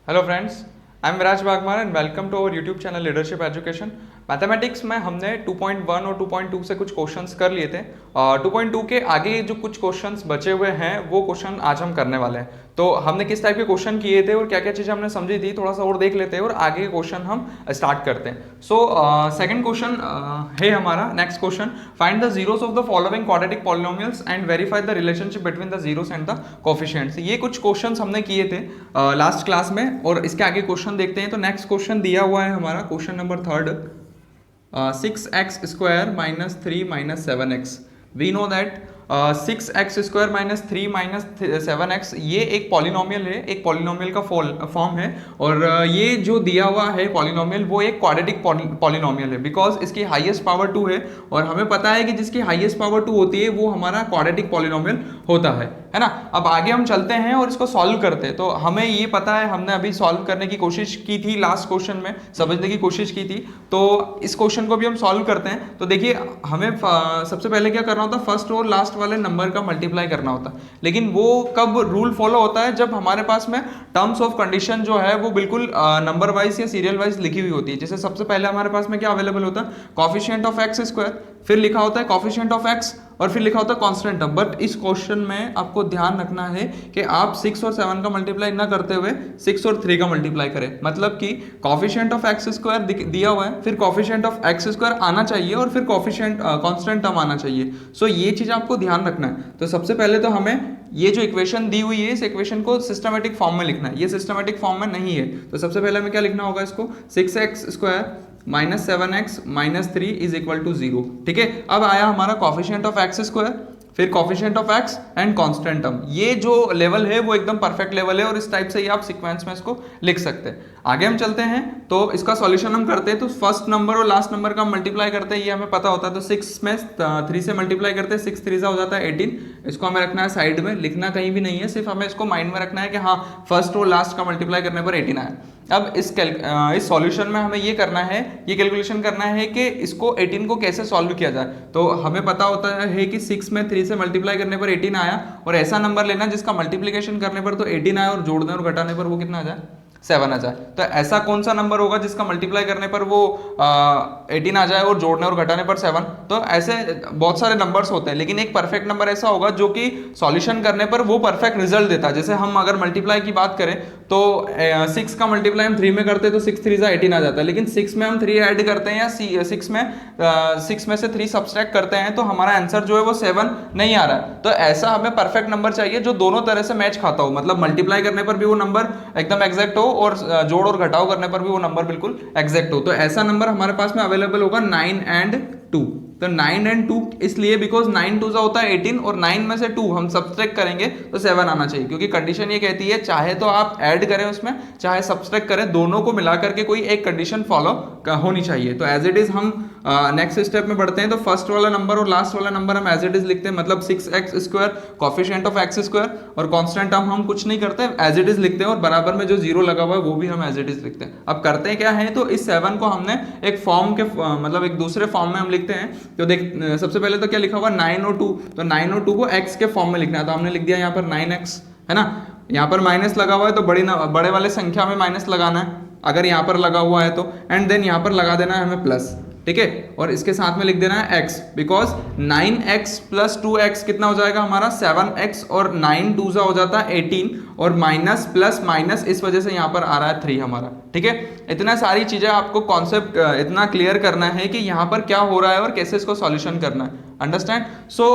Hello friends, I am Viraj Bagmar and welcome to our YouTube channel leadership education. Mathematics में हमने 2.1 और 2.2 से कुछ क्वेश्चंस कर लिए थे। 2.2 के आगे जो कुछ क्वेश्चंस बचे हुए हैं वो क्वेश्चन आज हम करने वाले हैं। तो हमने किस टाइप के क्वेश्चन किए थे और क्या क्या चीज़ें हमने समझी थी, थोड़ा सा और देख लेते हैं और आगे के क्वेश्चन हम स्टार्ट करते हैं। सो सेकंड क्वेश्चन है हमारा next question, find the zeros of the following quadratic polynomials and verify the relationship between the zeros and the coefficients. ये कुछ क्वेश्चंस हमने किए थे लास्ट क्लास में और इसके आगे क्वेश्चन देखते हैं। तो नेक्स्ट क्वेश्चन दिया हुआ है हमारा question number third, 6x² minus 3 minus 7x। We know that 6x² minus 3 minus 7x ये एक पॉलिनोमियल है, एक पॉलिनोमियल का फॉर्म है। और ये जो दिया हुआ है पॉलिनोमियल वो एक क्वाड्रेटिक पॉलिनोमियल है बिकॉज इसकी हाईएस्ट पावर 2 है और हमें पता है कि जिसकी हाईएस्ट पावर 2 होती है वो हमारा क्वाड्रेटिक पॉलिनोमियल होता है ना। अब आगे हम चलते हैं और इसको सॉल्व करते हैं। तो हमें ये पता है, हमने अभी सॉल्व करने की कोशिश की थी, लास्ट क्वेश्चन में समझने की कोशिश की थी। तो इस क्वेश्चन को भी हम सॉल्व करते हैं। तो देखिए हमें सबसे पहले क्या करना होता है, फर्स्ट और लास्ट वाले नंबर का मल्टीप्लाई करना होता है। लेकिन वो कब रूल फॉलो होता है, जब हमारे पास में टर्म्स ऑफ कंडीशन जो है वो बिल्कुल नंबर वाइज या सीरियल वाइज लिखी हुई होती है। जैसे सबसे पहले हमारे पास में क्या अवेलेबल होता है, कॉफिशिएंट ऑफ एक्स स्क्वायर, फिर लिखा होता है कॉफिशिएंट ऑफ एक्स और फिर लिखा होता है कांस्टेंट टर्म। बट इस क्वेश्चन में आपको ध्यान रखना है कि आप 6 और 7 का मल्टीप्लाई ना करते हुए 6 और 3 का मल्टीप्लाई करें। मतलब कि कॉफिशिएंट ऑफ एक्स स्क्वायर दिया हुआ है, फिर कॉफिशिएंट ऑफ एक्स स्क्वायर आना चाहिए और फिर कॉफिशिएंट कांस्टेंट टर्म आना चाहिए। सो ये चीज आपको ध्यान रखना है। तो सबसे पहले तो हमें ये जो इक्वेशन दी हुई है इस इक्वेशन को सिस्टमेटिक फॉर्म में लिखना है। ये सिस्टमेटिक फॉर्म में नहीं है। तो सबसे पहले हमें क्या लिखना होगा, इसको 6x² minus 7x minus 3 is equal to 0। ठीक है, अब आया हमारा कॉफिशिएंट ऑफ एक्स स्क्वायर, फिर coefficient of x and constant term. ये जो लेवल है वो एकदम परफेक्ट लेवल है और इस टाइप से ही आप सीक्वेंस में इसको लिख सकते हैं। आगे हम चलते हैं तो इसका सॉल्यूशन हम करते हैं। तो फर्स्ट नंबर और लास्ट नंबर का मल्टीप्लाई करते हैं, ये हमें पता होता है। तो 6 में 3 से मल्टीप्लाई करते हैं, 6 3 हो जाता है 18। इसको हमें रखना है साइड में, लिखना कहीं भी नहीं है, सिर्फ हमें इसको माइंड में रखना है कि हाँ फर्स्ट और लास्ट का मल्टीप्लाई करने पर 18 आया। अब इस सॉल्यूशन में हमें ये करना है, ये कैलकुलेशन करना है कि इसको 18 को कैसे सॉल्व किया जाए। तो हमें पता होता है कि 6 में 3 से मल्टीप्लाई करने पर 18 आया और ऐसा नंबर लेना जिसका मल्टीप्लिकेशन करने पर तो 18 आया और जोड़ने और घटाने पर वो कितना आ जाए, 7 आ जाए। तो ऐसा कौन सा नंबर होगा जिसका मल्टीप्लाई करने पर वो 18 आ जाए और जोड़ने और घटाने पर 7। तो ऐसे बहुत सारे नंबर्स होते हैं, लेकिन एक परफेक्ट नंबर ऐसा होगा जो कि सॉल्यूशन करने पर वो परफेक्ट रिजल्ट देता है। जैसे हम अगर मल्टीप्लाई की बात करें तो 6 का मल्टीप्लाई हम 3 में करते हैं तो 6 3 18 आ जाता है। लेकिन 6 में हम 3 ऐड करते हैं या 6 में से 3 सब्सट्रैक्ट करते हैं तो हमारा आंसर जो है वो 7 नहीं आ रहा है। तो ऐसा हमें परफेक्ट नंबर चाहिए जो दोनों तरह से मैच खाता हो, मतलब मल्टीप्लाई करने पर भी वो नंबर एकदम एग्जैक्ट हो और जोड़ और घटाव करने पर भी वो नंबर बिल्कुल एग्जैक्ट हो। तो ऐसा नंबर हमारे पास में अवेलेबल होगा 9 and 2। तो 9 and 2 इसलिए बिकॉज 9 2 होता है 18 और 9 में से 2 हम सब्सट्रैक्ट करेंगे तो 7 आना चाहिए, क्योंकि कंडीशन ये कहती है चाहे तो आप ऐड करें उसमें चाहे सब्सट्रैक्ट करें, दोनों को मिला करके कोई एक कंडीशन फॉलो होनी चाहिए। तो एज इट इज हम नेक्स्ट स्टेप में बढ़ते हैं। तो फर्स्ट वाला नंबर और लास्ट वाला नंबर हम एज इट इज लिखते हैं, मतलब 6x² coefficient of x square और कांस्टेंट टर्म हम कुछ नहीं करते, एज इट इज लिखते हैं और बराबर में जो 0 लगा हुआ है वो भी हम एज इट इज लिखते हैं। अब करते हैं क्या है, तो इस 7 को हमने एक फॉर्म के मतलब एक दूसरे फॉर्म में हम लिखते हैं। तो देख सबसे पहले तो क्या लिखा हुआ 9 और 2, तो 9 और 2 को x के फॉर्म में लिखना है। तो हमने लिख दिया यहाँ पर 9x, है ना। यहाँ पर माइनस लगा हुआ है तो बड़े वाले संख्या में माइनस लगाना है अगर यहाँ पर लगा हुआ है तो, एंड देन यहाँ पर लगा देना है हमें प्लस। ठीक है, और इसके साथ में लिख देना है x, because 9x plus 2x कितना हो जाएगा हमारा 7x और 9 2 हो जाता है 18 और माइनस प्लस माइनस इस वजह से यहाँ पर आ रहा है 3 हमारा। ठीक है, इतना सारी चीजें आपको कॉन्सेप्ट इतना क्लियर करना है कि यहाँ पर क्या हो रहा है और कैसे इसको सॉल्यूशन करना है। अंडरस्टैंड। सो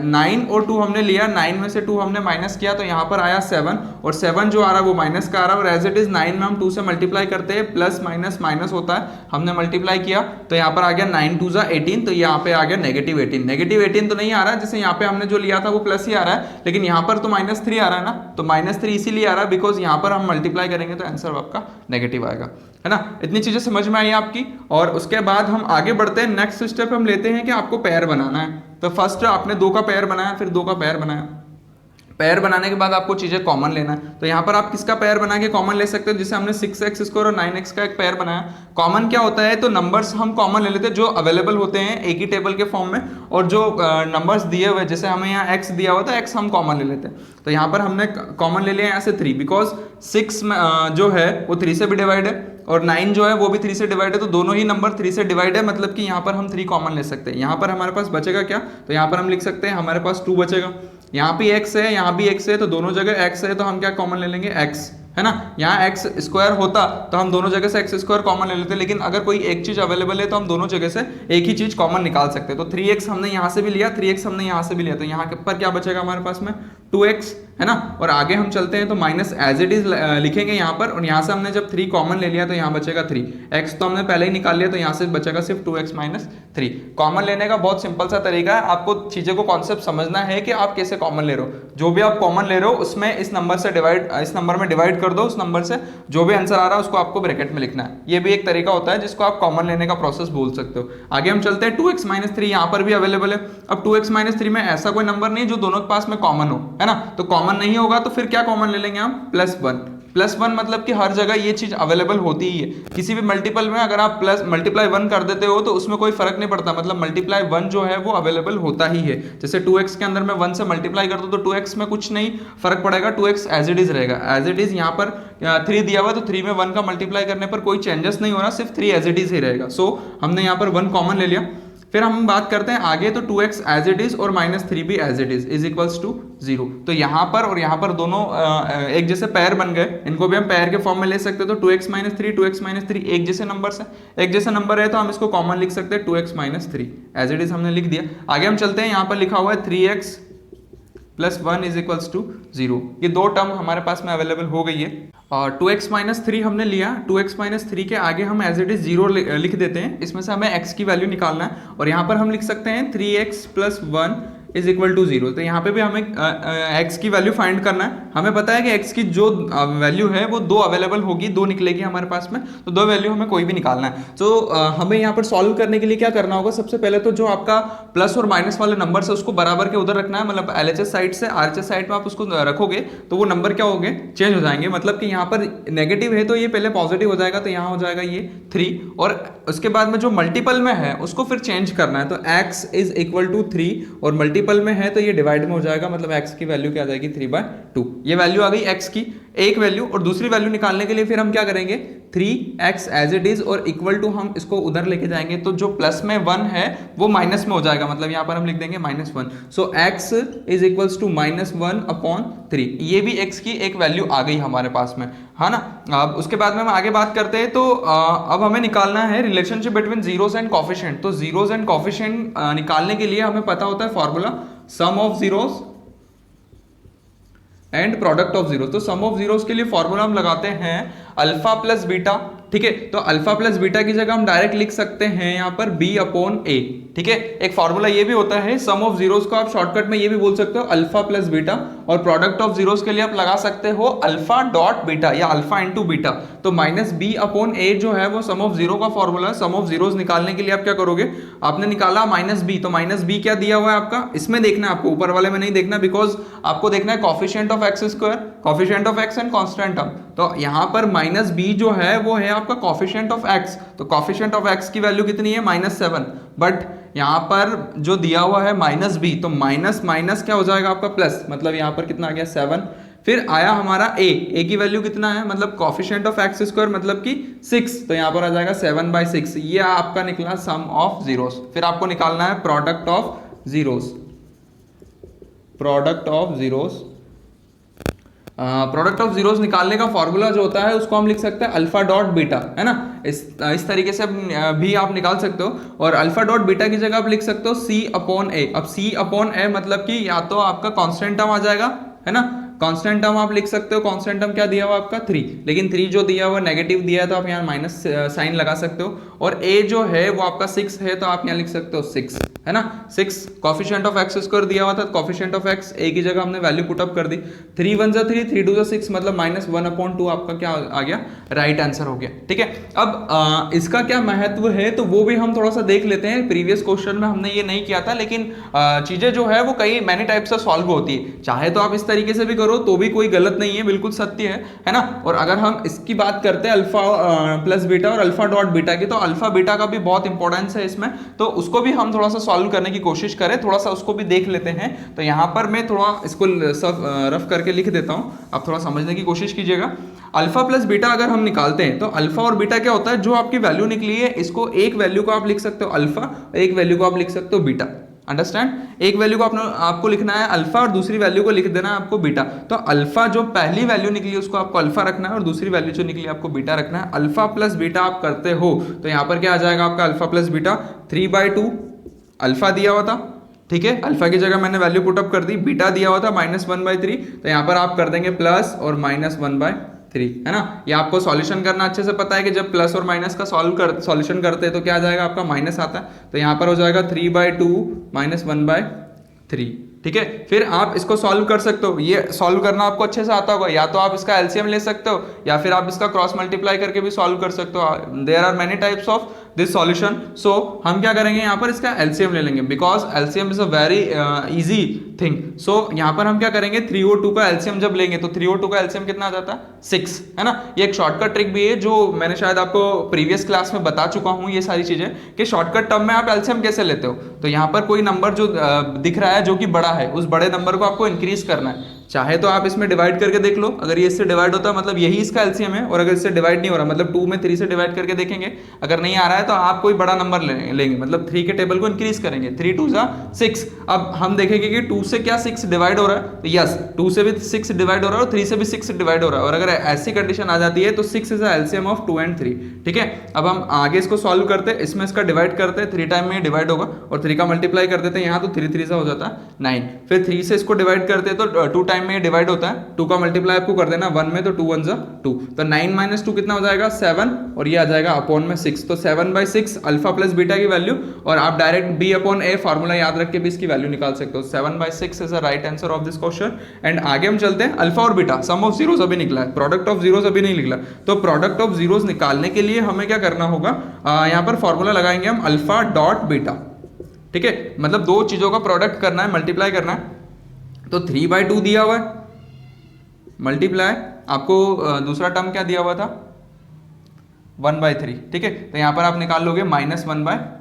9 और 2 हमने लिया, 9 में से 2 हमने माइनस किया तो यहाँ पर आया 7 और 7 जो आ रहा है वो माइनस का आ रहा है और एज इट इज 9 में हम 2 से मल्टीप्लाई करते हैं, प्लस माइनस माइनस होता है, हमने मल्टीप्लाई किया तो यहाँ पर आ गया 9 2 18, तो यहाँ पे आ गया नेगेटिव 18। नेगेटिव 18 तो नहीं आ रहा है, जैसे यहाँ पे हमने जो लिया था वो प्लस ही आ रहा है, लेकिन यहाँ पर तो -3 आ रहा है ना। तो -3 इसीलिए आ रहा है बिकॉज यहाँ पर हम मल्टीप्लाई करेंगे तो आंसर आपका नेगेटिव आएगा, है ना। इतनी चीजें समझ में आई आपकी। और उसके बाद हम आगे बढ़ते हैं, नेक्स्ट स्टेप हम लेते हैं कि आपको पेयर बनाना है। तो फर्स्ट आपने 2 का पेयर बनाया, फिर 2 का पेयर बनाया। पेयर बनाने के बाद आपको चीजें कॉमन लेना है। तो यहाँ पर आप किसका पेयर बना के कॉमन ले सकते हो, जैसे हमने 6x² और 9x का एक पेयर बनाया। कॉमन क्या होता है, तो नंबर्स हम कॉमन ले लेते हैं जो अवेलेबल होते हैं एक ही टेबल के फॉर्म में, और जो नंबर्स दिए हुए, जैसे हमें यहाँ x दिया हुआ था, x हम कॉमन ले लेते हैं। तो यहाँ पर हमने कॉमन ले लिया यहाँ से 3, बिकॉज 6 जो है वो 3 से भी डिवाइड है और 9 जो है वो भी 3 से डिवाइड है, तो दोनों ही नंबर 3 से डिवाइड है, मतलब कि यहाँ पर हम 3 कॉमन ले सकते हैं। यहाँ पर हमारे पास बचेगा क्या, तो यहाँ पर हम लिख सकते हैं हमारे पास 2 बचेगा। यहाँ भी x है, यहाँ भी x है, तो दोनों जगह x है, तो हम क्या कॉमन ले लेंगे, x, है ना। यहाँ x² होता तो हम दोनों जगह से x² कॉमन ले लेते, लेकिन अगर कोई एक चीज अवेलेबल है तो हम दोनों जगह से एक ही चीज कॉमन निकाल सकते हैं। तो 3x हमने यहाँ से भी लिया, 3x हमने यहाँ से भी लिया, तो यहाँ पर क्या बचेगा हमारे पास में 2x, है ना। और आगे हम चलते हैं तो माइनस एज इट इज लिखेंगे यहाँ पर, और यहाँ से हमने जब 3 कॉमन ले लिया तो यहाँ बचेगा 3, x तो हमने पहले ही निकाल लिया, तो यहाँ से बचेगा सिर्फ 2x माइनस 3। कॉमन लेने का बहुत सिंपल सा तरीका है, आपको चीजों को कॉन्सेप्ट समझना है कि आप कैसे कॉमन ले रहे हो। जो भी आप कॉमन ले रहे हो उसमें इस नंबर से डिवाइड, इस नंबर में डिवाइड कर दो, उस नंबर से जो भी आंसर आ रहा है उसको आपको ब्रैकेट में लिखना है। ये भी एक तरीका होता है जिसको आप कॉमन लेने का प्रोसेस बोल सकते हो। आगे हम चलते हैं 2x माइनस 3, यहाँ पर भी अवेलेबल है। अब 2x माइनस 3 में ऐसा कोई नंबर नहीं जो दोनों के पास में कॉमन हो, है ना। तो कॉमन नहीं होगा तो फिर क्या कॉमन ले लेंगे हम, +1 मतलब कि हर जगह ये चीज अवेलेबल होती ही है। किसी भी मल्टीपल में अगर आप मल्टीप्लाई 1 कर देते हो तो उसमें कोई फर्क नहीं पड़ता, मतलब मल्टीप्लाई 1 जो है वो अवेलेबल होता ही है। जैसे 2x के अंदर मैं 1 से मल्टीप्लाई कर दूं तो 2x में कुछ नहीं फर्क पड़ेगा, 2x एज इट इज रहेगा। एज इट इज यहाँ पर 3 दिया हुआ, तो 3 में 1 का मल्टीप्लाई करने पर कोई चेंजेस नहीं हो रहा, सिर्फ 3 एज इट इज ही रहेगा। सो हमने यहाँ पर 1 कॉमन ले लिया। फिर हम बात करते हैं आगे, तो 2x एज इट इज और -3 भी as it is equals to 0। तो यहाँ पर और यहाँ पर दोनों एक जैसे पेयर बन गए, इनको भी हम पेयर के फॉर्म में ले सकते हैं। तो 2x माइनस 3 एक जैसे नंबर है, एक जैसे नंबर है तो हम इसको कॉमन लिख सकते हैं 2x minus 3 as it is हमने लिख दिया। आगे हम चलते हैं, यहाँ पर लिखा हुआ है 3x plus 1 is equals to 0। ये दो टर्म हमारे पास में अवेलेबल हो गई है। और 2x माइनस 3 हमने लिया, 2x माइनस 3 के आगे हम एज इट इज 0 लिख देते हैं। इसमें से हमें x की वैल्यू निकालना है, और यहाँ पर हम लिख सकते हैं 3x plus 1 is equal to 0। तो यहाँ पे भी हमें x की वैल्यू फाइंड करना है। हमें पता है कि x की जो वैल्यू है वो 2 अवेलेबल होगी, 2 निकलेगी हमारे पास में, तो 2 वैल्यू हमें कोई भी निकालना है। तो हमें यहाँ पर सॉल्व करने के लिए क्या करना होगा, सबसे पहले तो जो आपका प्लस और माइनस वाले नंबर है उसको बराबर के उधर रखना है, मतलब LHS साइड से RHS साइड में आप उसको रखोगे तो वो नंबर क्या होंगे, चेंज हो जाएंगे। मतलब कि यहाँ पर नेगेटिव है तो ये पहले पॉजिटिव हो जाएगा, तो यहाँ हो जाएगा ये 3, और उसके बाद में जो मल्टीपल में है उसको फिर चेंज करना है। तो x इज इक्वल टू 3, और मल्टीपल में है तो ये डिवाइड में हो जाएगा, मतलब x की वैल्यू क्या आ जाएगी 3/2। ये वैल्यू आ गई x की एक वैल्यू, और दूसरी वैल्यू निकालने के लिए फिर हम क्या करेंगे, 3x एज इट इज और इक्वल टू हम इसको उधर लेके जाएंगे, तो जो प्लस में 1 है वो माइनस में हो जाएगा, मतलब यहाँ पर हम लिख देंगे -1। सो x इज इक्वल्स टू -1/3। ये भी x की एक वैल्यू आ गई हमारे पास में, है ना। अब उसके बाद में हम आगे बात करते हैं, तो अब हमें निकालना है relationship between zeros and coefficient. तो जीरोस एंड कॉफिशिएंट निकालने के लिए हमें पता होता है formula some of zeros and product of zero. तो सम ऑफ जीरोस के लिए फॉर्मूला हम लगाते हैं अल्फा प्लस बीटा, ठीक है। तो अल्फा प्लस बीटा की जगह हम डायरेक्ट लिख सकते हैं यहाँ पर b/a, ठीक है। एक फॉर्मूला ये भी होता है सम ऑफ जीरोस को आप शॉर्टकट में ये भी बोल सकते हो अल्फा प्लस बीटा, और प्रोडक्ट ऑफ जीरोस के लिए आप लगा सकते हो अल्फा डॉट बीटा या अल्फा इंटू बीटा। तो -b/a जो है वो सम ऑफ जीरो का फॉर्मूला है। सम ऑफ जीरोस निकालने के लिए आप क्या करोगे, आपने निकाला -b, तो -b क्या दिया हुआ है आपका, इसमें देखना है आपको, ऊपर वाले में नहीं देखना, बिकॉज आपको देखना है coefficient of x square, coefficient of x and constant term. तो यहाँ पर -b जो है वो है आपका कॉफिशिएंट ऑफ x। तो कॉफिशिएंट ऑफ x की वैल्यू कितनी है, -7, बट यहाँ पर जो दिया हुआ है -b, तो माइनस माइनस क्या हो जाएगा आपका प्लस, मतलब यहाँ पर कितना आ गया 7। फिर आया हमारा a की वैल्यू कितना है, मतलब कॉफिशिएंट ऑफ x स्क्वायर मतलब कि 6, तो यहाँ पर आ जाएगा 7/6। ये आपका निकला सम ऑफ जीरोस। फिर आपको निकालना है product of zeros, product of zeros. Product of zeros निकालने का फॉर्मूला जो होता है उसको हम लिख सकते हैं अल्फा डॉट बीटा, है ना। इस तरीके से भी आप निकाल सकते हो, और अल्फा डॉट बीटा की जगह आप लिख सकते हो c/a। अब c/a मतलब कि या तो आपका कांस्टेंट टर्म आ जाएगा, है ना, कांस्टेंट टर्म आप लिख सकते हो, कांस्टेंट टर्म क्या दिया हुआ आपका 3, लेकिन 3 जो दिया हुआ नेगेटिव दिया है तो आप यहाँ माइनस साइन लगा सकते हो, और a जो है वो आपका 6 है तो आप यहाँ लिख सकते हो 6, है ना 6। कॉफिशिएंट ऑफ एक्स स्क्वायर दिया हुआ था, कॉफिशिएंट ऑफ एक्स a की जगह हमने वैल्यू पुट अप कर दी, 3 1 जा 3, 3 2 जा 6, मतलब -1/2 आपका क्या आ गया, राइट आंसर हो गया। ठीक है, अब इसका क्या महत्व है तो वो भी हम थोड़ा सा देख लेते हैं। प्रीवियस क्वेश्चन में हमने ये नहीं किया था, लेकिन चीजें जो है वो कई मैनी टाइप से सॉल्व होती है, चाहे तो आप इस तरीके से भी करो तो भी कोई गलत नहीं है, बिल्कुल सत्य है ना। और अगर हम इसकी बात करते हैं अल्फा प्लस बीटा और अल्फा डॉट बीटा की, तो अल्फा बीटा का भी बहुत इंपॉर्टेंस है इसमें, तो उसको भी हम थोड़ा सा सॉल्व करने की कोशिश करें, थोड़ा सा उसको भी देख लेते हैं। तो यहाँ पर मैं थोड़ा इसको सब रफ करके लिख देता हूँ, आप थोड़ा समझने की कोशिश कीजिएगा। अल्फा प्लस बीटा अगर हम निकालते हैं तो अल्फा और बीटा क्या होता है, जो आपकी वैल्यू निकली है इसको एक वैल्यू को आप लिख सकते हो अल्फा, एक वैल्यू को आप लिख सकते हो बीटा। अंडरस्टैंड, एक वैल्यू को आपको लिखना है अल्फा और दूसरी वैल्यू को लिख देना है आपको बीटा। तो अल्फा जो पहली वैल्यू निकली उसको आपको अल्फा रखना है और दूसरी वैल्यू जो निकली आपको बीटा रखना है। अल्फा प्लस बीटा आप करते हो तो यहाँ पर क्या आ जाएगा आपका अल्फा प्लस बीटा, 3/2 अल्फा दिया हुआ था, ठीक है, अल्फा की जगह मैंने वैल्यू पुट अप कर दी, बीटा दिया हुआ था -1/3, तो यहाँ पर आप कर देंगे प्लस और -1/3, है ना। ये आपको सॉल्यूशन करना अच्छे से पता है कि जब प्लस और माइनस का सॉल्यूशन करते हैं तो क्या आ जाएगा आपका माइनस आता है, तो यहाँ पर हो जाएगा 3/2 -1/3, ठीक है। फिर आप इसको सॉल्व कर सकते हो, ये सॉल्व करना आपको अच्छे से आता होगा, या तो आप इसका एलसीएम ले सकते हो या फिर आप इसका क्रॉस मल्टीप्लाई करके भी सॉल्व कर सकते हो। There are many types of this solution. So हम क्या करेंगे यहाँ पर इसका एलसीएम ले लेंगे, because LCM is a very easy thing. So यहाँ पर हम क्या करेंगे, 3 और 2 का एलसीएम जब लेंगे तो 3 और 2 का एलसीएम कितना आ जाता है 6, है ना। ये एक शॉर्टकट ट्रिक भी है जो मैंने शायद आपको प्रीवियस क्लास में बता चुका हूँ, ये सारी चीजें कि शॉर्टकट टर्म में आप एलसीएम कैसे लेते हो। तो यहाँ पर कोई नंबर जो दिख रहा है जो कि बड़ा है, उस बड़े नंबर को आपको इंक्रीज करना है। चाहे तो आप इसमें डिवाइड करके देख लो, अगर ये इससे डिवाइड होता है मतलब यही इसका एलसीएम है, और अगर इससे डिवाइड नहीं हो रहा मतलब 2 में 3 से डिवाइड करके देखेंगे, अगर नहीं आ रहा है तो आप कोई बड़ा नंबर लेंगे, मतलब 3 के टेबल को इंक्रीज करेंगे, 3 2 जा 6। अब हम देखेंगे कि 2 से क्या 6 डिवाइड हो रहा है, तो यस 2 से भी 6 डिवाइड हो रहा है और 3 से भी 6 डिवाइड हो रहा है, और अगर ऐसी कंडीशन आ जाती है तो 6 इज एलसीएम ऑफ 2 and 3, ठीक है। अब हम आगे इसको सॉल्व करते हैं, इसमें इसका डिवाइड करते हैं, 3 टाइम में डिवाइड होगा और 3 का मल्टीप्लाई कर देते हैं यहाँ, तो 3 3 से हो जाता है 9। फिर 3 से इसको डिवाइड करते हैं तो 2 टाइम में डिवाइड होता है, 2 का मल्टीप्लाई आपको कर देना 1 में, तो 2 1 जा 2, तो 9 - 2 कितना हो जाएगा 7, और ये आ जाएगा अपॉन में 6, तो 7/6 अल्फा प्लस बीटा की वैल्यू, और आप डायरेक्ट b/a फार्मूला याद रख के भी इसकी वैल्यू निकाल सकते हो। 7/6 is the right answer of this question. And आगे हम चलते हैं, अल्फा और बीटा सम ऑफ जीरोस अभी निकला है, प्रोडक्ट ऑफ जीरोस अभी नहीं निकला, तो प्रोडक्ट ऑफ जीरोस निकालने के लिए हमें क्या करना होगा, यहाँ पर फॉर्मूला लगाएंगे हम अल्फा डॉट बीटा, ठीक है, मतलब दो चीजों का प्रोडक्ट करना है, मल्टीप्लाई करना है। तो 3/2 दिया हुआ है, मल्टीप्लाई आपको दूसरा टर्म क्या दिया हुआ था 1/3, ठीक है, तो यहां पर आप निकाल लोगे -1/3,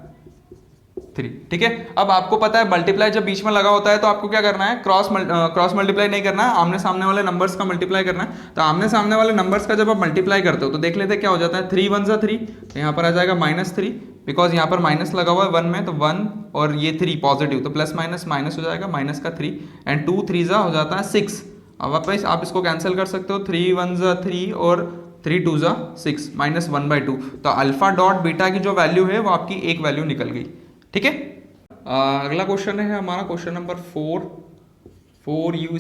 ठीक है। अब आपको पता है मल्टीप्लाई जब बीच में लगा होता है तो आपको क्या करना है, क्रॉस मल्टीप्लाई नहीं करना है, आमने सामने वाले नंबर्स का मल्टीप्लाई करना है। तो आमने सामने वाले नंबर्स का जब आप मल्टीप्लाई करते हो तो देख लेते हैं क्या हो जाता है, 3 1 जा 3, तो यहाँ पर आ जाएगा -3, बिकॉज यहाँ पर माइनस लगा हुआ है 1 में, तो 1 और ये 3 पॉजिटिव, तो प्लस माइनस माइनस हो जाएगा, माइनस का 3 एंड 2 3 जा हो जाता है 6। अब वापस आप इसको कैंसिल कर सकते हो, 3 1 जा 3 और 3 2 जा 6 -1/2, तो अल्फा डॉट बीटा की जो वैल्यू है वो आपकी एक वैल्यू निकल गई, ठीक है। अगला क्वेश्चन है हमारा क्वेश्चन नंबर 4u²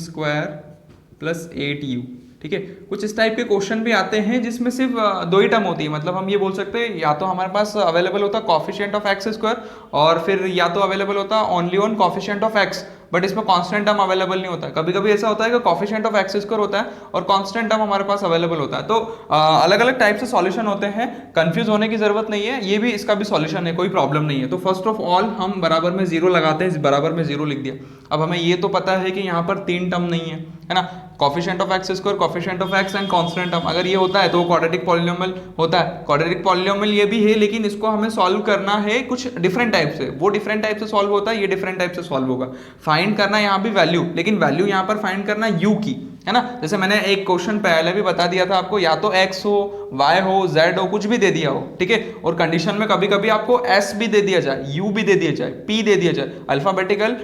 + 8u, ठीक है। कुछ इस टाइप के क्वेश्चन भी आते हैं जिसमें सिर्फ 2 ही टर्म होती है, मतलब हम ये बोल सकते हैं या तो हमारे पास अवेलेबल होता है कॉफिशिएंट ऑफ x² और फिर या तो अवेलेबल होता है only on coefficient of x, but इसमें कांस्टेंट टर्म अवेलेबल नहीं होता है। कभी कभी ऐसा होता है कि कॉफिशिएंट ऑफ x² होता है और कांस्टेंट टर्म हमारे पास अवेलेबल होता है, तो अलग अलग टाइप से सॉल्यूशन होते हैं, कंफ्यूज होने की जरूरत नहीं है, ये भी इसका भी सॉल्यूशन है, कोई प्रॉब्लम नहीं है। तो फर्स्ट ऑफ ऑल हम बराबर में 0 लगाते हैं, बराबर में 0 लिख दिया। अब हमें ये तो पता है कि यहाँ पर 3 टर्म नहीं है ना, coefficient of x², coefficient of x and constant term, अगर ये होता है तो क्वाड्रेटिक पॉलिनोमियल होता है। क्वाड्रेटिक पॉलिनोमियल ये भी है, लेकिन इसको हमें सॉल्व करना है कुछ डिफरेंट टाइप से, वो डिफरेंट टाइप से सॉल्व होता है, ये डिफरेंट टाइप से सॉल्व होगा। फाइंड करना यहाँ भी वैल्यू, लेकिन वैल्यू यहाँ पर फाइंड करना u की, है ना। जैसे मैंने एक क्वेश्चन पहले भी बता दिया था आपको, या तो x हो y हो, z हो, कुछ भी दे दिया हो, ठीक है। और कंडीशन में कभी कभी आपको s भी दे दिया जाए, u भी दे दिया जाए, p दे दिया जाए, अल्फाबेटिकल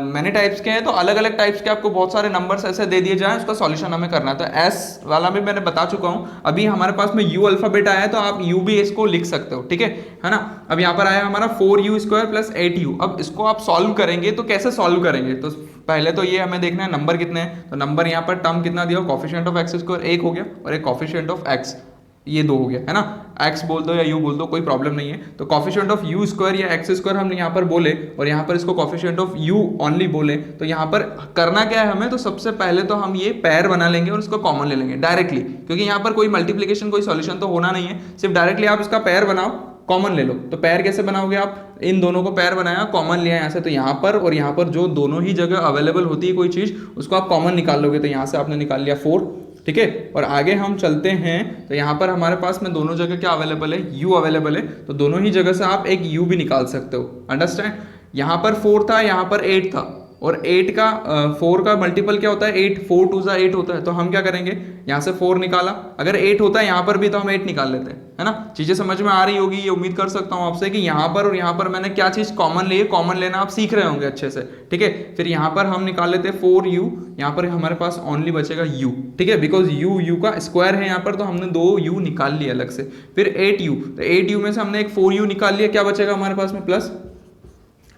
मैनी टाइप्स के हैं तो अलग अलग टाइप्स के आपको बहुत सारे नंबर्स ऐसे दे दिए जाए, उसका सॉल्यूशन हमें करना है। तो s वाला भी मैंने बता चुका हूं। अभी हमारे पास में u अल्फाबेट आया है तो आप u भी इसको लिख सकते हो, ठीक है ना। अब यहाँ पर आया हमारा 4u स्क्वायर प्लस 8u। अब इसको आप सॉल्व करेंगे तो कैसे सॉल्व करेंगे, तो पहले तो ये हमें देखना है नंबर कितने हैं। तो नंबर यहाँ पर टर्म कितना दिया, कॉफिशिएंट ऑफ एक्स स्क्वायर 1 हो गया और एक कॉफिशिएंट ऑफ एक्स ये 2 हो गया, है ना। x बोल दो या u बोल दो, कोई प्रॉब्लम नहीं है। तो कॉफिशिएंट ऑफ u स्क्वायर या एक्स स्क्वायर हम यहाँ पर बोले और यहाँ पर इसको कॉफिशिएंट ऑफ u ओनली बोले, तो यहाँ पर करना क्या है हमें, तो सबसे पहले तो हम ये पैर बना लेंगे और इसको कॉमन ले लेंगे डायरेक्टली, क्योंकि यहाँ पर कोई मल्टीप्लीकेशन कोई सॉल्यूशन तो होना नहीं है, सिर्फ डायरेक्टली आप इसका पैर बनाओ, कॉमन ले लो। तो पैर कैसे बनाओगे आप, इन दोनों को पैर बनाया, कॉमन लिया यहाँ से, तो यहाँ पर और यहाँ पर जो दोनों ही जगह अवेलेबल होती है कोई चीज उसको आप कॉमन निकाल लोगे। तो यहाँ से आपने निकाल लिया 4, ठीक है। और आगे हम चलते हैं तो यहाँ पर हमारे पास में दोनों जगह क्या अवेलेबल है, u अवेलेबल है, तो दोनों ही जगह से आप एक u भी निकाल सकते हो, अंडरस्टैंड। यहाँ पर 4 था, यहाँ पर 8 था, और 8 का 4 का मल्टीपल क्या होता है 8, 4 2 सा 8 होता है। तो हम क्या करेंगे, यहाँ से 4 निकाला, अगर 8 होता है यहाँ पर भी तो हम 8 निकाल लेते हैं, है ना। चीजें समझ में आ रही होगी, ये उम्मीद कर सकता हूँ आपसे कि यहाँ पर और यहाँ पर मैंने क्या चीज कॉमन ली है, कॉमन लेना आप सीख रहे होंगे अच्छे से, ठीक है। फिर यहाँ पर हम निकाल लेते हैं 4u, यहाँ पर हमारे पास ओनली बचेगा u, ठीक है, बिकॉज u का स्क्वायर है यहाँ पर, तो हमने 2u निकाल लिया अलग से। फिर 8u, तो 8u में से हमने एक 4u निकाल लिया, क्या बचेगा हमारे पास में प्लस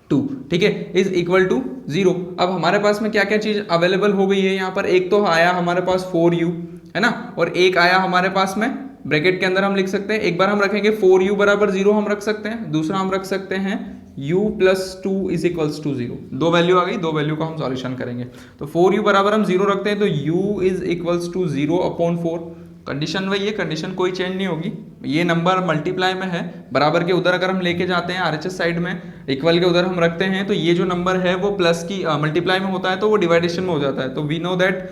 2, ठीक है, इज इक्वल टू 0। अब हमारे पास में क्या क्या चीज अवेलेबल हो गई है यहाँ पर, एक तो आया हमारे पास 4u, है ना, और एक आया हमारे पास में ब्रैकेट के अंदर हम लिख सकते हैं, एक बार हम रखेंगे 4u बराबर 0 हम रख सकते हैं, दूसरा हम रख सकते हैं u plus 2 is equals to 0। दो वैल्यू आ गई, दो वैल्यू का हम सॉल्यूशन करेंगे। तो 4u बराबर हम 0 रखते हैं तो u is equals to 0 upon 4। Condition वही है, कंडीशन कोई चेंज नहीं होगी, ये नंबर मल्टीप्लाई में है, बराबर के उधर अगर हम लेके जाते हैं आरएचएस साइड में, इक्वल के उधर हम रखते हैं, तो ये जो नंबर है वो प्लस की मल्टीप्लाई में होता है तो वो डिवाइडेशन में हो जाता है। तो we know that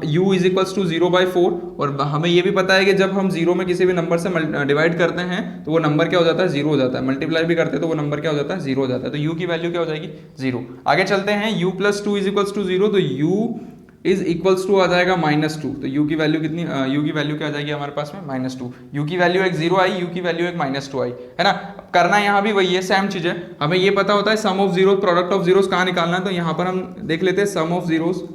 u is equals to 0/4, और हमें ये भी पता है कि जब हम 0 में किसी भी नंबर से डिवाइड करते हैं तो वो नंबर क्या हो जाता है, 0 हो जाता है, मल्टीप्लाई भी करते हैं तो वो नंबर क्या हो जाता है, 0 हो जाता है। तो u की वैल्यू क्या हो जाएगी, 0। आगे चलते हैं, u plus 2 is equals to 0, तो u इज इक्वल्स टू आ जाएगा -2। तो u की वैल्यू कितनी, u की वैल्यू क्या आ जाएगी हमारे पास में -2। u की वैल्यू एक 0 आई, u की वैल्यू एक -2 आई, है ना। करना यहाँ भी वही है, सेम चीज है, हमें ये पता होता है sum of zeros, product of zeros कहाँ निकालना है। तो यहाँ पर हम देख लेते हैं sum of zeros,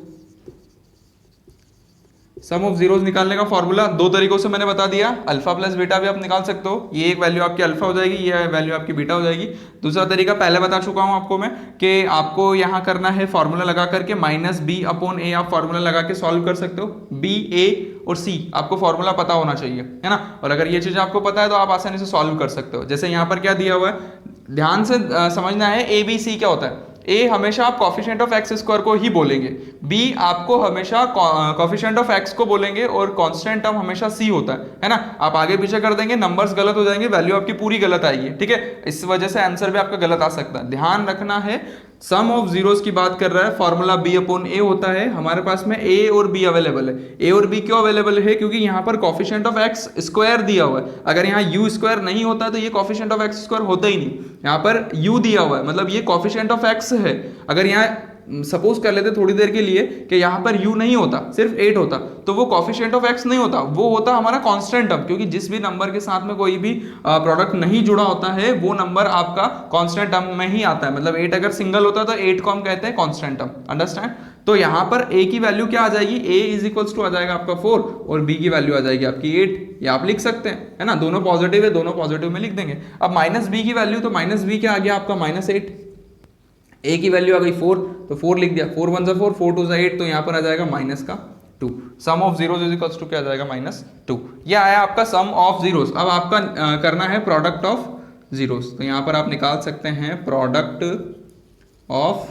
sum of zeros निकालने का फॉर्मूला दो तरीकों से मैंने बता दिया, अल्फा प्लस बीटा भी आप निकाल सकते हो, ये एक वैल्यू आपकी अल्फा हो जाएगी, ये वैल्यू आपकी बीटा हो जाएगी। दूसरा तरीका पहले बता चुका हूं आपको मैं कि आपको यहाँ करना है फॉर्मूला लगा करके -b/a आप फॉर्मूला लगा के सॉल्व कर सकते हो। b, a और c आपको फॉर्मूला पता होना चाहिए, है ना, और अगर ये चीज आपको पता है तो आप आसानी से सॉल्व कर सकते हो। जैसे यहाँ पर क्या दिया हुआ है, ध्यान से समझना है, a b c क्या होता है। ए हमेशा आप कॉफिशिएंट ऑफ एक्स स्क्वायर को ही बोलेंगे, बी आपको हमेशा कॉफिशिएंट ऑफ एक्स को बोलेंगे, और कांस्टेंट टर्म हमेशा सी होता है ना। आप आगे पीछे कर देंगे, नंबर्स गलत हो जाएंगे, वैल्यू आपकी पूरी गलत आएगी, ठीक है, इस वजह से आंसर भी आपका गलत आ सकता है। ध्यान रखना है, सम ऑफ जीरोस की बात कर रहा है, फॉर्मूला b/a होता है, हमारे पास में a और b अवेलेबल है। a और b क्यों अवेलेबल है, क्योंकि यहाँ पर कॉफिशिएंट ऑफ एक्स स्क्वायर दिया हुआ है, अगर यहाँ u स्क्वायर नहीं होता तो ये कॉफिशिएंट ऑफ एक्स स्क्वायर होता ही नहीं। यहाँ पर u दिया हुआ है, मतलब ये कॉफिशिएंट ऑफ एक्स है। अगर यहाँ सपोज कर लेते थोड़ी देर के लिए कि यहाँ पर u नहीं होता, सिर्फ 8 होता, तो वो कॉफिशिएंट ऑफ x नहीं होता, वो होता हमारा कांस्टेंट टर्म, क्योंकि जिस भी नंबर के साथ में कोई भी प्रोडक्ट नहीं जुड़ा होता है वो नंबर आपका कांस्टेंट टर्म में ही आता है। मतलब 8 अगर सिंगल होता है तो 8 को हम कहते हैं कांस्टेंट टर्म, अंडरस्टैंड। तो यहाँ पर a की वैल्यू क्या आ जाएगी, a इज इक्वल्स टू आ जाएगा आपका 4 और b की वैल्यू आ जाएगी आपकी 8, ये आप लिख सकते हैं, है ना, दोनों पॉजिटिव है, दोनों पॉजिटिव में लिख देंगे। अब -b की वैल्यू, तो -b क्या आ गया आपका -8, a की वैल्यू आ गई 4, तो 4 लिख दिया, 4 1 4, 4 2 8, तो यहाँ पर आ जाएगा -2। Sum of zeros is equals to क्या आ जाएगा, -2। ये आया आपका सम ऑफ जीरोस। अब आपका करना है प्रोडक्ट ऑफ जीरोस, तो यहाँ पर आप निकाल सकते हैं प्रोडक्ट ऑफ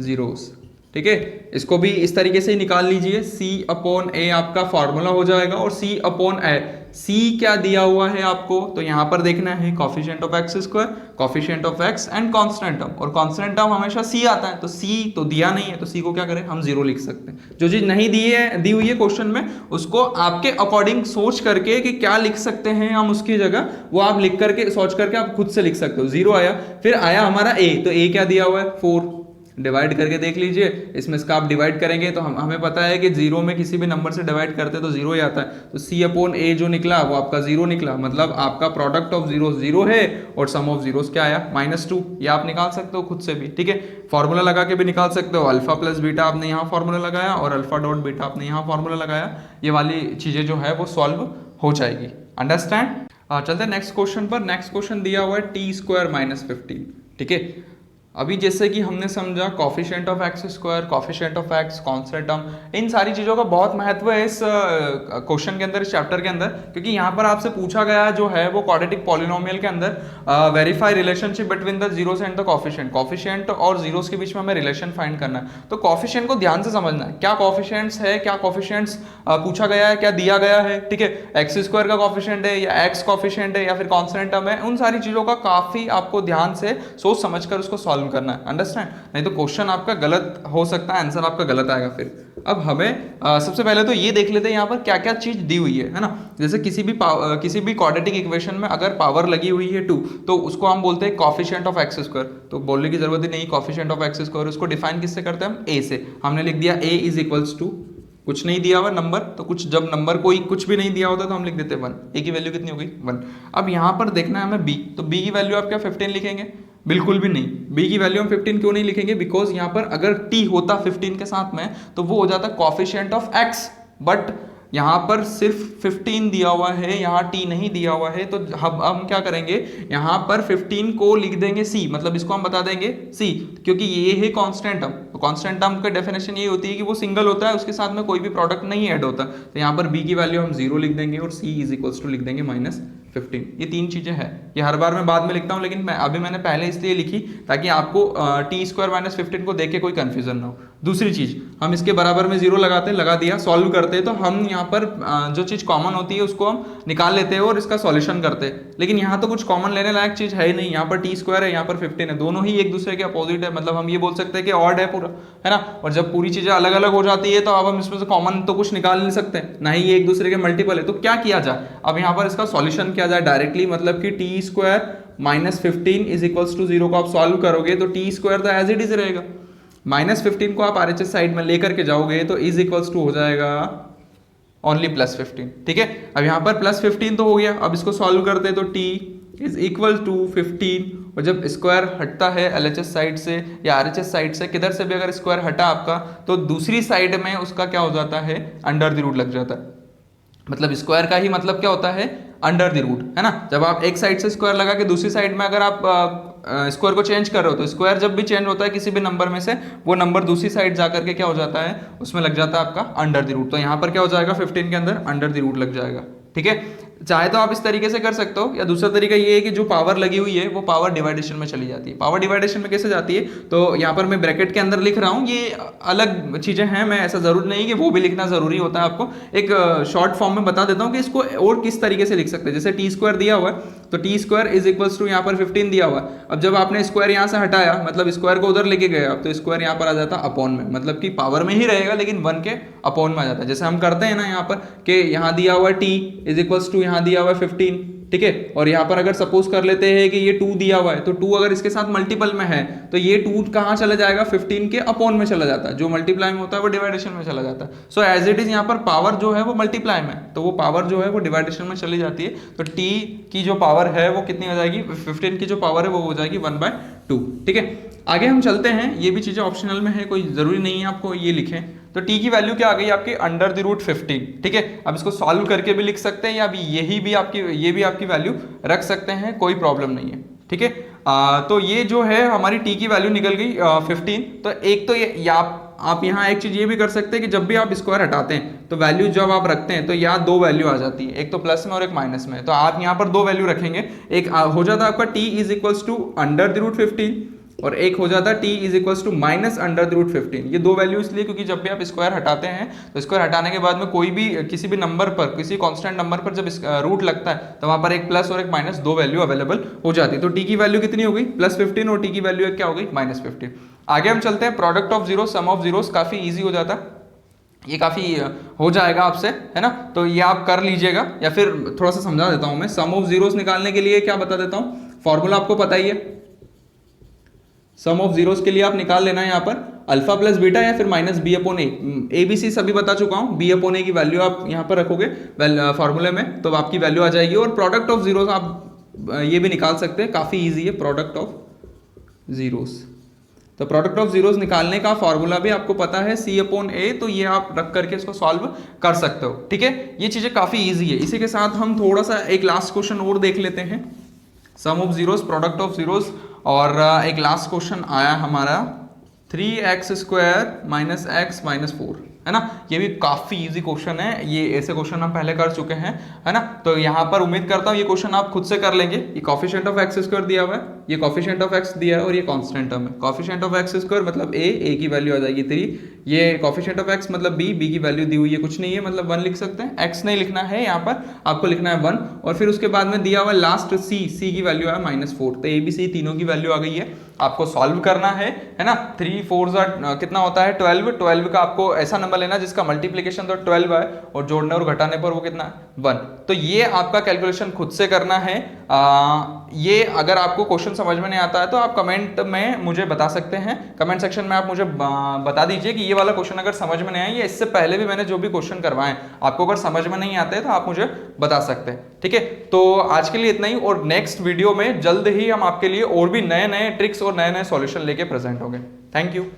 जीरोस, ठीक है। इसको भी इस तरीके से ही निकाल लीजिए, c/a आपका फॉर्मूला हो जाएगा, और c/a, c क्या दिया हुआ है आपको, तो यहाँ पर देखना है coefficient of x square, coefficient of x and constant term, और कांस्टेंट टर्म हमेशा c आता है, तो c तो दिया नहीं है, तो c को क्या करें हम 0 लिख सकते हैं। जो चीज नहीं दी हुई है क्वेश्चन में, उसको आपके अकॉर्डिंग सोच करके कि क्या लिख सकते हैं हम उसकी जगह, वो आप लिख करके सोच करके आप खुद से लिख सकते हो। 0 आया, फिर आया हमारा a, तो a क्या दिया हुआ है 4, डिवाइड करके देख लीजिए, इसमें इसका आप डिवाइड करेंगे तो हमें पता है कि जीरो में किसी भी नंबर से डिवाइड करते तो जीरो ही आता है, तो सी अपॉन ए जो निकला वो आपका जीरो निकला, मतलब आपका प्रोडक्ट ऑफ जीरो जीरो है और सम ऑफ जीरोस क्या आया -2। ये आप निकाल सकते हो खुद से भी, ठीक है, फॉर्मूला लगा के भी निकाल सकते हो, अल्फा प्लस बीटा आपने यहाँ फॉर्मूला लगाया और अल्फा डॉट बीटा आपने यहाँ फॉर्मूला लगाया, ये वाली चीजें जो है वो सॉल्व हो जाएगी। अंडरस्टैंड? चलते हैं नेक्स्ट क्वेश्चन पर। नेक्स्ट क्वेश्चन दिया हुआ है टी स्क्वायर -15, ठीक है। अभी जैसे कि हमने समझा coefficient of x square, coefficient of x, constant term, इन सारी चीज़ों का बहुत महत्व है इस क्वेश्चन के अंदर, इस चैप्टर के अंदर, क्योंकि यहाँ पर आपसे पूछा गया जो है वो क्वाड्रेटिक पॉलिनोमियल के अंदर verify relationship between the zeros and the coefficient, coefficient और जीरोस के बीच में हमें रिलेशन फाइंड करना है। तो कॉफिशिएंट को ध्यान से समझना है, क्या कॉफिशिएंट्स है, क्या कॉफिशिएंट्स पूछा गया है, क्या दिया गया है, ठीक है, एक्स स्क्वायर का कॉफिशिएंट है या एक्स कॉफिशिएंट है या फिर कांस्टेंट टर्म है, उन सारी चीज़ों का काफ़ी आपको ध्यान से सोच समझकर उसको सॉल्व करना है। अंडरस्टैंड? नहीं तो क्वेश्चन आपका गलत हो सकता है, आंसर आपका गलत आएगा फिर। अब हमें सबसे पहले तो ये देख लेते हैं यहाँ पर क्या क्या चीज दी हुई है ना। जैसे किसी भी क्वाड्रेटिक इक्वेशन में अगर पावर लगी हुई है 2 तो उसको हम बोलते हैं कॉफिशिएंट ऑफ एक्स स्क्वायर, तो बोलने की जरूरत ही नहीं, कॉफिशिएंट ऑफ एक्स स्क्वायर उसको डिफाइन किससे करते हैं हम, ए से। हमने लिख दिया ए इज इक्वल्स टू, कुछ नहीं दिया हुआ नंबर, तो कुछ जब नंबर कोई कुछ भी नहीं दिया होता तो हम लिख देते 1, ए की वैल्यू कितनी हो गई 1। अब यहाँ पर देखना है हमें बी, तो बी की वैल्यू आप क्या 15 लिखेंगे, बिल्कुल भी नहीं, बी की वैल्यू हम 15 क्यों नहीं लिखेंगे, बिकॉज यहाँ पर अगर टी होता 15 के साथ में तो वो हो जाता कॉफिशिएंट ऑफ एक्स, बट यहाँ पर सिर्फ 15 दिया हुआ है, यहाँ टी नहीं दिया हुआ है, तो हम क्या करेंगे, यहाँ पर 15 को लिख देंगे सी, मतलब इसको हम बता देंगे सी, क्योंकि ये है कांस्टेंट टर्म। तो कांस्टेंट टर्म का डेफिनेशन ये होती है कि वो सिंगल होता है, उसके साथ में कोई भी प्रोडक्ट नहीं ऐड होता, तो यहाँ पर बी की वैल्यू हम 0 लिख देंगे और सी इज इक्वल्स टू लिख देंगे -15। ये तीन चीजें हैं, ये हर बार मैं बाद में लिखता हूँ, लेकिन मैंने पहले इसलिए लिखी ताकि आपको टी स्क्वायर -15 को देख के कोई कंफ्यूजन ना हो। दूसरी चीज, हम इसके बराबर में 0 लगाते, लगा दिया, सॉल्व करते, तो हम यहाँ पर जो चीज कॉमन होती है उसको हम निकाल लेते हैं और इसका सॉल्यूशन करते हैं, लेकिन यहाँ तो कुछ कॉमन लेने लायक चीज है ही नहीं। यहाँ पर टी स्क्वायर है, यहाँ पर 15 है, दोनों ही एक दूसरे के अपोजिट है, मतलब हम ये बोल सकते हैं कि ऑड है पूरा, है ना। और जब पूरी चीजें अलग अलग हो जाती है तो अब हम इसमें से कॉमन तो कुछ निकाल नहीं सकते, ना ही ये एक दूसरे के मल्टीपल है, तो क्या किया जाए, अब यहाँ पर इसका सॉल्यूशन किया जाए डायरेक्टली, मतलब कि t square -15 is equals to 0 को आप सॉल्व करोगे तो टी स्क्वायर तो एज इट इज रहेगा, -15 को आप RHS साइड में लेकर के जाओगे तो इज इक्वल्स टू हो जाएगा ओनली +15, ठीक है। अब यहाँ पर +15 तो हो गया, अब इसको सॉल्व करते तो t इज इक्वल टू 15, और जब स्क्वायर हटता है LHS साइड से या RHS साइड से, किधर से भी अगर स्क्वायर हटा आपका तो दूसरी साइड में उसका क्या हो जाता है, अंडर द रूट लग जाता है, मतलब स्क्वायर का ही मतलब क्या होता है, अंडर द रूट, है ना। जब आप एक साइड से स्क्वायर लगा के दूसरी साइड में अगर आप स्क्वायर को चेंज कर रहे हो तो स्क्वायर जब भी चेंज होता है किसी भी नंबर में से, वो नंबर दूसरी साइड जाकर के क्या हो जाता है, उसमें लग जाता है आपका अंडर द रूट। तो यहाँ पर क्या हो जाएगा, 15 के अंदर अंडर द रूट लग जाएगा, ठीक है। चाहे तो आप इस तरीके से कर सकते हो, या दूसरा तरीका ये है कि जो पावर लगी हुई है वो पावर डिवाइडेशन में चली जाती है। पावर डिवाइडेशन में कैसे जाती है, तो यहाँ पर मैं ब्रैकेट के अंदर लिख रहा हूँ, ये अलग चीजें हैं, मैं ऐसा जरूरी नहीं कि वो भी लिखना जरूरी होता है, आपको एक शॉर्ट फॉर्म में बता देता हूँ कि इसको और किस तरीके से लिख सकते हैं। जैसे टी स्क्वायर दिया हुआ है तो t square is equals to यहाँ पर 15 दिया हुआ है, अब जब आपने स्क्वायर यहाँ से हटाया, मतलब स्क्वायर को उधर लेके गए आप, तो स्क्वायर यहाँ पर आ जाता अपॉन में, मतलब कि पावर में ही रहेगा लेकिन 1 के अपॉन में आ जाता है। जैसे हम करते हैं ना यहाँ पर कि यहाँ दिया हुआ टी इज इक्वल्स टू यहाँ दिया हुआ 15, ठीक है, और यहाँ पर अगर सपोज कर लेते हैं कि ये 2 दिया हुआ है, तो 2 अगर इसके साथ मल्टीपल में है तो ये 2 कहाँ चला जाएगा, 15 के अपॉन में चला जाता है, जो मल्टीप्लाई में होता है वो डिवाइडेशन में चला जाता है। सो एज इट इज यहाँ पर पावर जो है वो मल्टीप्लाई में, तो वो पावर जो है वो डिवाइडेशन में चली जाती है, तो t की जो पावर है वो कितनी हो जाएगी, 15 की जो पावर है वो हो जाएगी 1/2, ठीक है। आगे हम चलते हैं, ये भी चीजें ऑप्शनल में है, कोई जरूरी नहीं है आपको ये लिखें। तो t की वैल्यू क्या आ गई आपकी, अंडर द रूट 15, ठीक है। अब इसको सॉल्व करके भी लिख सकते हैं, या अभी ये भी आपकी वैल्यू रख सकते हैं, कोई प्रॉब्लम नहीं है, ठीक है। तो ये जो है हमारी t की वैल्यू निकल गई 15। तो एक तो ये आप यहाँ एक चीज ये भी कर सकते हैं कि जब भी आप स्क्वायर हटाते हैं तो वैल्यू जब आप रखते हैं तो यहाँ 2 वैल्यू आ जाती है, एक तो प्लस में और एक माइनस में, तो आप यहाँ पर 2 वैल्यू रखेंगे, एक हो जाता है आपका t is equals to under the root 15 और एक हो जाता है t is equals to minus under the root 15। ये 2 वैल्यू इसलिए क्योंकि जब भी आप स्क्वायर हटाते हैं तो स्क्वायर हटाने के बाद में कोई भी किसी भी नंबर पर, किसी कांस्टेंट नंबर पर जब रूट लगता है तो वहां पर एक प्लस और एक माइनस 2 वैल्यू अवेलेबल हो जाती है। तो t की वैल्यू कितनी हो गई, +15, और t की वैल्यू क्या हो गई, -15। आगे हम चलते हैं, product of zero sum of zeros, काफी ईजी हो जाता है, ये काफी हो जाएगा आपसे, है ना। तो ये आप कर लीजिएगा, या फिर थोड़ा सा समझा देता हूं मैं। सम ऑफ जीरोस निकालने के लिए क्या बता देता हूं, फॉर्मूला आपको पता ही है, सम ऑफ जीरोस के लिए आप निकाल लेना है यहाँ पर अल्फा प्लस बीटा या फिर minus b upon a b c सभी बता चुका हूँ। बी अपॉन ए की वैल्यू आप यहाँ पर रखोगे फॉर्मूले में तो आपकी वैल्यू आ जाएगी। और प्रोडक्ट ऑफ जीरोस आप ये भी निकाल सकते हैं, काफ़ी ईजी है प्रोडक्ट ऑफ जीरोस। तो प्रोडक्ट ऑफ जीरोस निकालने का फॉर्मूला भी आपको पता है सी अपॉन ए, तो ये आप रख करके इसको सॉल्व कर सकते हो। ठीक है, ये चीज़ें काफ़ी ईजी है। इसी के साथ हम थोड़ा सा एक लास्ट क्वेश्चन और देख लेते हैं, sum of zeros, product of zeros. और एक लास्ट क्वेश्चन आया हमारा 3x² माइनस एक्स माइनस 4, है ना। ये भी काफ़ी इजी क्वेश्चन है, ये ऐसे क्वेश्चन हम पहले कर चुके हैं, है ना। तो यहाँ पर उम्मीद करता हूँ ये क्वेश्चन आप खुद से कर लेंगे। ये कॉफिशिएंट ऑफ x² दिया हुआ है, ये कॉफिशिएंट ऑफ x दिया है और ये कांस्टेंट टर्म है। कॉफिशिएंट ऑफ x² मतलब a की वैल्यू आ जाएगी 3, ये कॉफिशिएंट ऑफ x मतलब b की वैल्यू दी हुई है कुछ नहीं है मतलब 1 लिख सकते हैं। x नहीं लिखना है यहाँ पर, आपको लिखना है 1। और फिर उसके बाद में दिया हुआ लास्ट c की वैल्यू है -4। तो a b c तीनों की वैल्यू आ गई है, आपको सॉल्व करना है ना। 3 4 कितना होता है 12 का आपको ऐसा नंबर लेना जिसका मल्टीप्लिकेशन तो 12 है और जोड़ने और घटाने पर वो कितना है 1। तो ये आपका कैलकुलेशन खुद से करना है। ये अगर आपको क्वेश्चन समझ में नहीं आता है तो आप कमेंट में मुझे बता सकते हैं, कमेंट सेक्शन में आप मुझे बता दीजिए कि ये वाला क्वेश्चन अगर समझ में नहीं आया, या इससे पहले भी मैंने जो भी क्वेश्चन करवाए आपको अगर समझ में नहीं आते तो आप मुझे बता सकते हैं। ठीक है, तो आज के लिए इतना ही, और नेक्स्ट वीडियो में जल्द ही हम आपके लिए और भी नए नए ट्रिक्स और नए नए सॉल्यूशन लेके प्रेजेंट होंगे। Thank you.